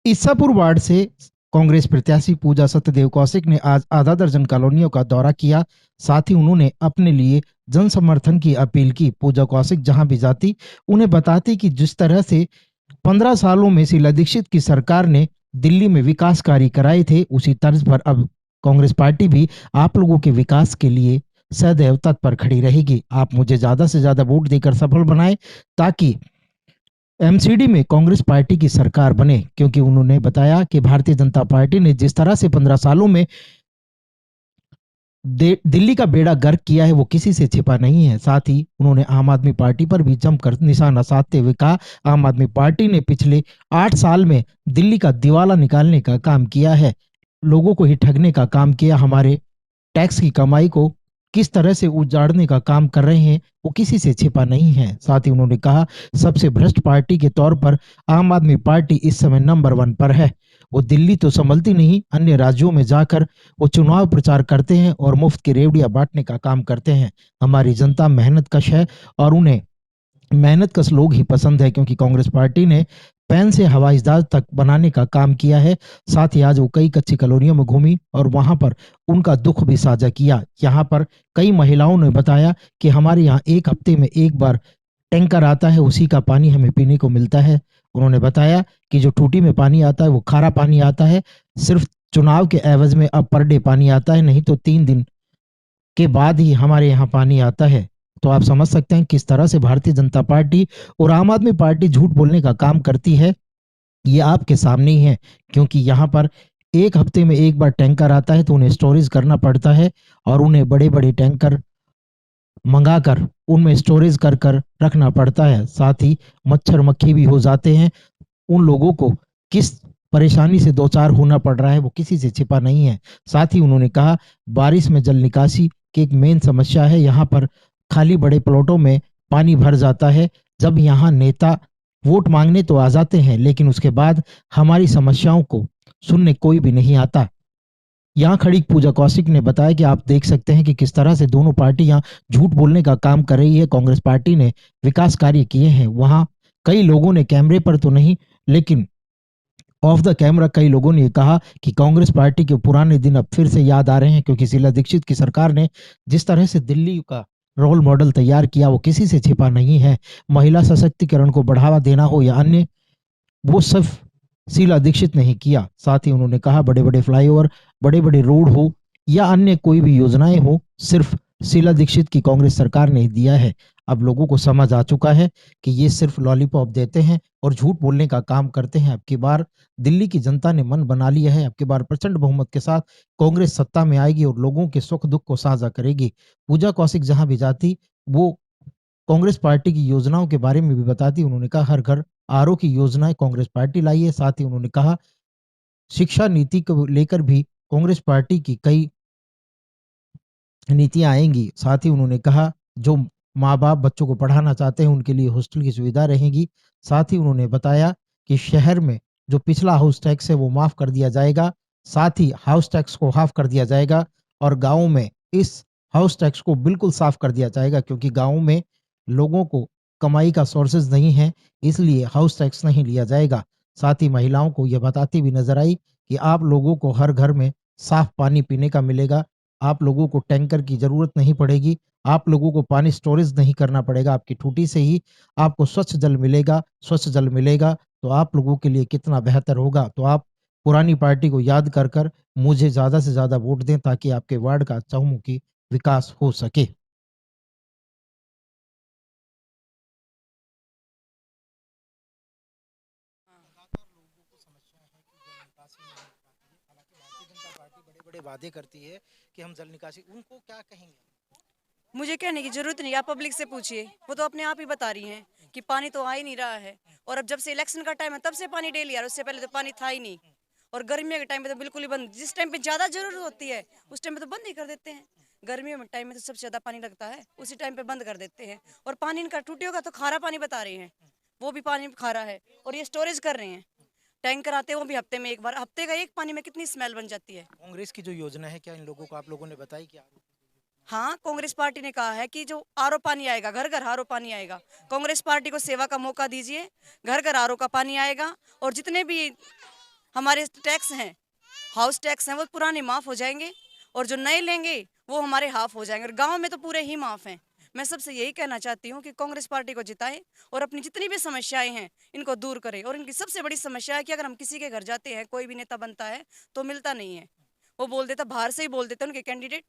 Isapur ward से कांग्रेस प्रत्याशी पूजा सत्यदेव कौशिक ने आज आधा दर्जन कॉलोनियों का दौरा किया। साथ ही उन्होंने अपने लिए जन समर्थन की अपील की। पूजा कौशिक जहां भी जाती उन्हें बताती कि जिस तरह से 15 सालों में शीला दीक्षित की सरकार ने दिल्ली में विकास कार्य कराए थे, उसी तर्ज पर अब कांग्रेस पार्टी भी आप लोगों के विकास के लिए सदैव तत्पर खड़ी रहेगी। आप मुझे ज्यादा से ज्यादा वोट देकर सफल बनाएं ताकि एमसीडी में कांग्रेस पार्टी की सरकार बने, क्योंकि उन्होंने बताया कि भारतीय जनता पार्टी ने जिस तरह से 15 सालों में दिल्ली का बेड़ा गर्क किया है वो किसी से छिपा नहीं है। साथ ही उन्होंने आम आदमी पार्टी पर भी जमकर निशाना साधते हुए कहा, आम आदमी पार्टी ने पिछले 8 साल में दिल्ली का दिवाला निकालने का काम किया है, लोगों को ही ठगने का काम किया, हमारे टैक्स की कमाई को किस तरह से उजाड़ने का काम कर रहे हैं वो किसी से छिपा नहीं है। साथ ही उन्होंने कहा, सबसे भ्रष्ट पार्टी के तौर पर आम आदमी पार्टी इस समय नंबर 1 पर है। वो दिल्ली तो संभलती नहीं, अन्य राज्यों में जाकर वो चुनाव प्रचार करते हैं और मुफ्त की रेवड़ियां बांटने का काम करते हैं। हमारी जनता मेहनत कश है और उन्हें मेहनत कश लोग ही पसंद है, क्योंकि कांग्रेस पार्टी ने पेन से हवाई जहाज तक बनाने का काम किया है। साथ ही आज वो कई कच्ची कॉलोनियों में घूमी और वहां पर उनका दुख भी साझा किया। यहाँ पर कई महिलाओं ने बताया कि हमारे यहाँ एक हफ्ते में एक बार टैंकर आता है, उसी का पानी हमें पीने को मिलता है। उन्होंने बताया कि जो टूटी में पानी आता है वो खारा पानी आता है, सिर्फ चुनाव के एवज में अब पर डे पानी आता है, नहीं तो 3 दिन के बाद ही हमारे यहाँ पानी आता है। तो आप समझ सकते हैं किस तरह से भारतीय जनता पार्टी और आम आदमी पार्टी झूठ बोलने का काम करती है। ये आपके सामने ही है, क्योंकि यहाँ पर एक हफ्ते में एक बार टैंकर आता है तो उन्हें स्टोरेज करना पड़ता है और उन्हें बड़े बड़े टैंकर मंगाकर उनमें स्टोरेज कर कर रखना पड़ता है। साथ ही मच्छर मक्खी भी हो जाते हैं। उन लोगों को किस परेशानी से दो चार होना पड़ रहा है वो किसी से छिपा नहीं है। साथ ही उन्होंने कहा, बारिश में जल निकासी की एक मेन समस्या है। यहाँ पर खाली बड़े प्लॉटों में पानी भर जाता है। जब यहाँ नेता वोट मांगने तो आ जाते हैं, लेकिन उसके बाद हमारी समस्याओं को सुनने कोई भी नहीं आता। यहाँ खड़ी पूजा कौशिक ने बताया कि आप देख सकते हैं कि किस तरह से दोनों पार्टियां झूठ बोलने का काम कर रही है। कांग्रेस पार्टी ने विकास कार्य किए हैं, वहां कई लोगों ने कैमरे पर तो नहीं लेकिन ऑफ द कैमरा कई लोगों ने कहा कि कांग्रेस पार्टी के पुराने दिन अब फिर से याद आ रहे हैं, क्योंकि शीला दीक्षित की सरकार ने जिस तरह से दिल्ली का रोल मॉडल तैयार किया वो किसी से छिपा नहीं है। महिला सशक्तिकरण को बढ़ावा देना हो या अन्य, वो सिर्फ शीला दीक्षित ने ही किया। साथ ही उन्होंने कहा, बड़े बड़े फ्लाईओवर, बड़े बड़े रोड हो या अन्य कोई भी योजनाएं हो, सिर्फ शीला दीक्षित की कांग्रेस सरकार ने ही दिया है। अब लोगों को समझ आ चुका है कि ये सिर्फ लॉलीपॉप देते हैं और झूठ बोलने का काम करते हैं। अब की बार दिल्ली की जनता ने मन बना लिया है, अब की बार प्रचंड बहुमत के साथ कांग्रेस सत्ता में आएगी और लोगों के सुख दुख को साझा करेगी। पूजा कौशिक जहां भी जाती वो कांग्रेस पार्टी की योजनाओं के बारे में भी बताती। उन्होंने कहा, हर घर आरओ की योजनाएं कांग्रेस पार्टी लाई है। साथ ही उन्होंने कहा, शिक्षा नीति को लेकर भी कांग्रेस पार्टी की कई नीतियां आएंगी। साथ ही उन्होंने कहा, जो माँ बाप बच्चों को पढ़ाना चाहते हैं उनके लिए हॉस्टल की सुविधा रहेगी। साथ ही उन्होंने बताया कि शहर में जो पिछला हाउस टैक्स है वो माफ कर दिया जाएगा, साथ ही हाउस टैक्स को हाफ कर दिया जाएगा और गाँव में इस हाउस टैक्स को बिल्कुल साफ कर दिया जाएगा, क्योंकि गाँव में लोगों को कमाई का सोर्सेज नहीं है, इसलिए हाउस टैक्स नहीं लिया जाएगा। साथ ही महिलाओं को यह बताती भी नजर आई कि आप लोगों को हर घर में साफ पानी पीने का मिलेगा, आप लोगों को टैंकर की जरूरत नहीं पड़ेगी, आप लोगों को पानी स्टोरेज नहीं करना पड़ेगा, आपकी टूटी से ही आपको स्वच्छ जल मिलेगा। स्वच्छ जल मिलेगा तो आप लोगों के लिए कितना बेहतर होगा। तो आप पुरानी पार्टी को याद कर कर मुझे ज्यादा से ज्यादा वोट दें ताकि आपके वार्ड का चहुमुखी विकास हो सके। लगातार लोगों को समस्या है कि जल निकासी नहीं हो पाती है। हालांकि भारतीय जनता पार्टी बड़े बड़े वादे करती है कि हम जल निकासी, उनको क्या कहेंगे? मुझे कहने की जरूरत नहीं, आप पब्लिक से पूछिए, वो तो अपने आप ही बता रही हैं कि पानी तो आ ही नहीं रहा है। और अब जब से इलेक्शन का टाइम है तब से पानी डेली आ रहा है, उससे पहले तो पानी था ही नहीं। और गर्मियों के टाइम पे तो बिल्कुल ही बंद, जिस टाइम पे ज्यादा जरूरत होती है उस टाइम पे तो बंद ही कर देते हैं। गर्मियों में टाइम में तो सबसे ज्यादा पानी लगता है, उसी टाइम पे बंद कर देते हैं। और पानी इनका टूटियों का तो खारा पानी बता रहे हैं, वो भी पानी खारा है। और ये स्टोरेज कर रहे हैं, टैंकर आते हैं वो भी हफ्ते में एक बार, हफ्ते का एक पानी में कितनी स्मेल बन जाती है। कांग्रेस की जो योजना है क्या इन लोगों को आप लोगों ने बताई क्या? हाँ, कांग्रेस पार्टी ने कहा है कि जो आरओ पानी आएगा, घर घर आरओ पानी आएगा। कांग्रेस पार्टी को सेवा का मौका दीजिए, घर घर आरओ का पानी आएगा। और जितने भी हमारे टैक्स हैं, हाउस टैक्स हैं, वो पुराने माफ़ हो जाएंगे और जो नए लेंगे वो हमारे हाफ हो जाएंगे, और गांव में तो पूरे ही माफ़ हैं। मैं सबसे यही कहना चाहती हूँ कि कांग्रेस पार्टी को जिताएं और अपनी जितनी भी समस्याएं हैं इनको दूर करें। और इनकी सबसे बड़ी समस्या है कि अगर हम किसी के घर जाते हैं, कोई भी नेता बनता है तो मिलता नहीं है। वो बोल देता, बाहर से ही बोल देते उनके कैंडिडेट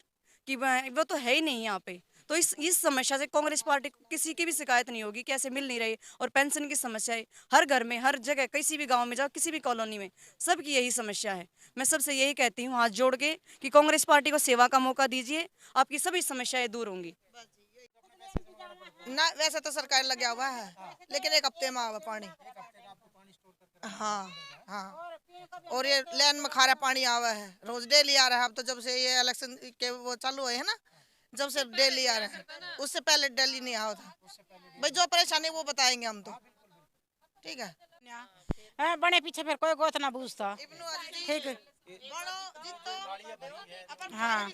कि वो तो है ही नहीं यहाँ पे। तो इस समस्या से कांग्रेस पार्टी को किसी की भी शिकायत नहीं होगी कि ऐसे मिल नहीं रही। और पेंशन की समस्या है हर घर में, हर जगह, किसी भी गांव में जाओ, किसी भी कॉलोनी में, सबकी यही समस्या है। मैं सबसे यही कहती हूँ हाथ जोड़ के कि कांग्रेस पार्टी को सेवा का मौका दीजिए, आपकी सभी समस्याएं दूर होंगी। ना वैसे तो सरकार लगा हुआ है, लेकिन एक हफ्ते में आवा पानी। हाँ हाँ। और ये लैन में खारा पानी आवा है, रोज डेली आ रहा है। अब तो जब से ये इलेक्शन के वो चालू हुए है ना, जब से डेली आ रहा है, उससे पहले डेली नहीं आया था। भाई जो परेशानी वो बताएंगे हम तो, ठीक है। बने पीछे फिर कोई गोत ना पूछता। ठीक है। हाँ,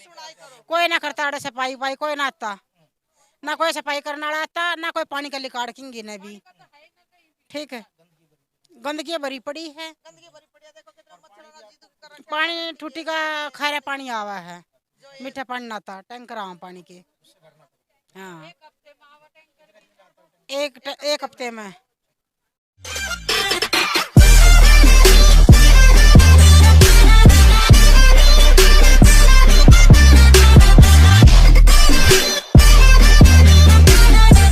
कोई ना करता अड़े सफाई पाई, कोई ना आता, ना कोई सफाई करना आता, ना कोई पानी का लिकाड़ किंगी ने भी। ठीक है, गंदगी भरी पड़ी है, पानी टूटी का खारा पानी आवा है, मीठा पानी ना आता, टैंकर आवा पानी के। हाँ, एक हफ्ते में।